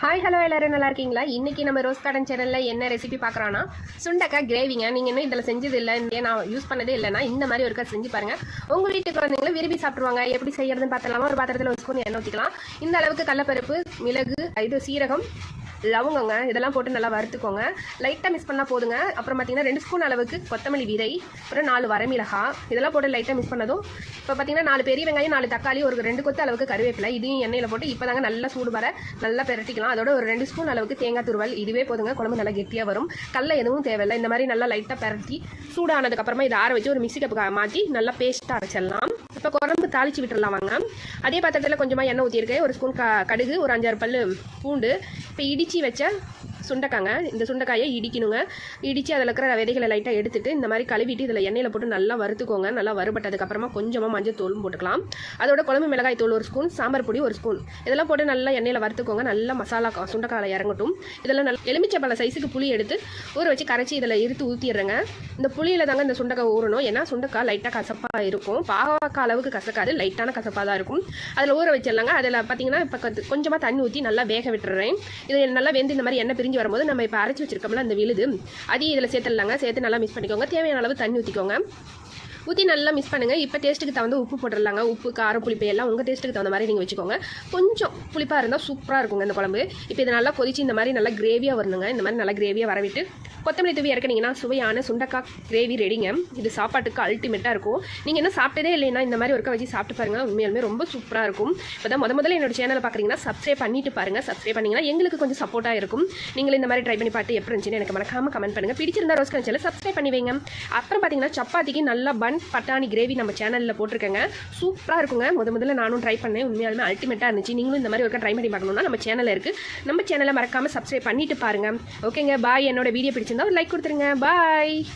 Hi hello எல்லாரும் நல்லா இருக்கீங்களா? இன்னைக்கு நம்ம ரோஸ் கார்டன் சேனல்ல என்ன ரெசிபி பார்க்குறோன்னா சுண்டக்காய் கிரேவிங்க. நீங்கள் இன்னும் இதில் செஞ்சது இல்லை, நான் யூஸ் பண்ணதே இல்லைன்னா இந்த மாதிரி ஒருக்கா செஞ்சு பாருங்கள். உங்கள் வீட்டுக்கு குழந்தைங்களும் விரும்பி சாப்பிடுவாங்க. எப்படி செய்யறதுன்னு பார்த்தலாமா? ஒரு பாத்திரத்தில் ஒரு ஸ்பூன் எண்ணெய் ஊற்றிக்கலாம். இந்த அளவுக்கு கடலைப்பருப்பு, மிளகு, சீரகம், லவங்கங்க இதெல்லாம் போட்டு நல்லா வறுத்துக்கோங்க. லைட்டாக மிக்ஸ் பண்ணால் போதுங்க. அப்புறம் பார்த்தீங்கன்னா 2 ஸ்பூன் அளவுக்கு கொத்தமல்லி விதை, அப்புறம் 4 வரமிளகாய் இதெல்லாம் போட்டு லைட்டாக மிக்ஸ் பண்ணதும் இப்போ பார்த்தீங்கன்னா 4 பெரிய வெங்காயம், 4 தக்காளி, ஒரு 2 கொத்து அளவுக்கு கருவேப்பிலை இதையும் எண்ணெயில் போட்டு இப்போ தாங்க நல்லா சூடு வர நல்லா பெரட்டிக்கலாம். அதோட ஒரு 2 ஸ்பூன் அளவுக்கு தேங்காய் துருவல் இதுவே போதுங்க. குழம்பு நல்லா கெட்டியாக வரும். கடல எதுவும் தேவையில்லை. இந்த மாதிரி நல்லா லைட்டாக பெரட்டி சூடானதுக்கப்புறமா இதை ஆற வச்சு ஒரு மிக்ஸி கப்புக்கு மாற்றி நல்லா பேஸ்ட்டாக அரைச்சிடலாம். இப்போ குழம்பு தாளித்து விட்டுடலாம் வாங்க. அதே பாத்திரத்தில் கொஞ்சமாக எண்ணெய் ஊற்றிருக்கேன். ஒரு ஸ்பூன் கடுகு, ஒரு 5-6 பல் பூண்டு, இப்போ இடித்து வச்ச சுண்டைக்காங்க. இந்த சுண்டைக்காயை இடிக்கணுங்க. இடித்து அதில் இருக்கிற விதைகளை லைட்டாக எடுத்துட்டு இந்த மாதிரி கழுவிட்டு இதில் எண்ணெயில் போட்டு நல்லா வறுத்துக்கோங்க. நல்லா வறுபட்டதுக்கப்புறமா கொஞ்சமாக மஞ்சள் தூளும் போட்டுக்கலாம். அதோட குழம்பு மிளகாய் தூள் 1 ஸ்பூன், சாம்பார் பொடி 1 ஸ்பூன் இதெல்லாம் போட்டு நல்லா எண்ணெயில் வறுத்துக்கோங்க. நல்லா மசாலா சுண்டைக்காயில் இறங்கட்டும். இதெல்லாம் நல்லா எலுமிச்சம்பழ சைஸுக்கு புளி எடுத்து ஊற வச்சு கரைச்சி இதில் இருத்து ஊற்றிடுறேங்க. இந்த புளியில் தாங்க இந்த சுண்டைக்காய் ஊறணும். ஏன்னா சுண்டைக்காய் லைட்டாக கசப்பாக இருக்கும். பாவக்காய் அளவுக்கு கசக்காது, லைட்டான கசப்பாக தான் இருக்கும். அதில் ஊற வச்சிடலாங்க. அதில் பார்த்தீங்கன்னா இப்போ கொஞ்சமாக தண்ணி ஊற்றி நல்லா வேக விட்டுறேன். இது நல்லா வெந்து இந்த மாதிரி எண்ணெய் பிரிஞ்சு வரும்போது நம்ம இப்போ அரைச்சி வச்சிருக்கோம்ல அந்த விழுது அதையும் இதில் சேர்த்துடலாங்க. சேர்த்து நல்லா மிக்ஸ் பண்ணிக்கோங்க. தேவையான அளவு தண்ணி ஊற்றிக்கோங்க. ஊற்றி நல்லா மிக்ஸ் பண்ணுங்கள். இப்போ டேஸ்ட்டுக்கு தகுந்த உப்பு போட்டுடலாங்க. உப்பு, காரம், புளிப்பு எல்லாம் உங்கள் டேஸ்ட்டுக்கு தகுந்த மாதிரி நீங்கள் வச்சுக்கோங்க. கொஞ்சம் புளிப்பாக இருந்தால் சூப்பராக இருக்குங்க இந்த குழம்பு. இப்போ இது நல்லா கொதிச்சு இந்த மாதிரி நல்லா கிரேவியாக வரணுங்க. இந்த மாதிரி நல்லா கிரேவியாக வரவிட்டு கொத்தமல்லி தூவி இறக்குனீங்கன்னா சுவையான சுண்டக்காய் கிரேவி ரெடிங்க. இது சாப்பாட்டுக்கு அல்டிமேட்டாக இருக்கும். நீங்கள் என்ன சாப்பிட்டதே இல்லைன்னா இந்த மாதிரி ஒருக்கா வச்சு சாப்பிட்டு பாருங்கள். உண்மையாலுமே ரொம்ப சூப்பராக இருக்கும். இப்போ தான் முதல்ல என்னோட சேனலை பார்க்குறீங்கன்னா சப்ஸ்கிரைப் பண்ணிட்டு பாருங்கள். சப்ஸ்கிரைப் பண்ணிங்கன்னா எங்களுக்கு கொஞ்சம் சப்போர்ட்டாக இருக்கும். நீங்களும் இந்த மாதிரி ட்ரை பண்ணி பார்த்து எப்படி இருந்துச்சுன்னு எனக்கு மறக்காமல் கமெண்ட் பண்ணுங்கள். பிடிச்சிருந்தா ரோஸ் கார்டன் சேனலை சப்ஸ்கிரைப் பண்ணி வைங்க. அப்புறம் பார்த்தீங்கன்னா சப்பாத்திக்கு நல்லா பன் பட்டாணி கிரேவி நம்ம சேனலில் போட்டிருக்கேங்க. சூப்பராக இருக்குங்க. முதல்ல நானும் ட்ரை பண்ணேன். உண்மையாலுமே அல்டிமேட்டாக இருந்துச்சு. நீங்களும் இந்த மாதிரி ஒருக்கா ட்ரை பண்ணி பார்க்கணுன்னா நம்ம சேனலில் இருக்குது. நம்ம சேனலை மறக்காமல் சப்ஸ்கிரைப் பண்ணிட்டு பாருங்கள். ஓகேங்க, பாய். என்னோட வீடியோ பிடிச்சிருந்தா ஒரு லைக் கொடுத்துருங்க. பாய்.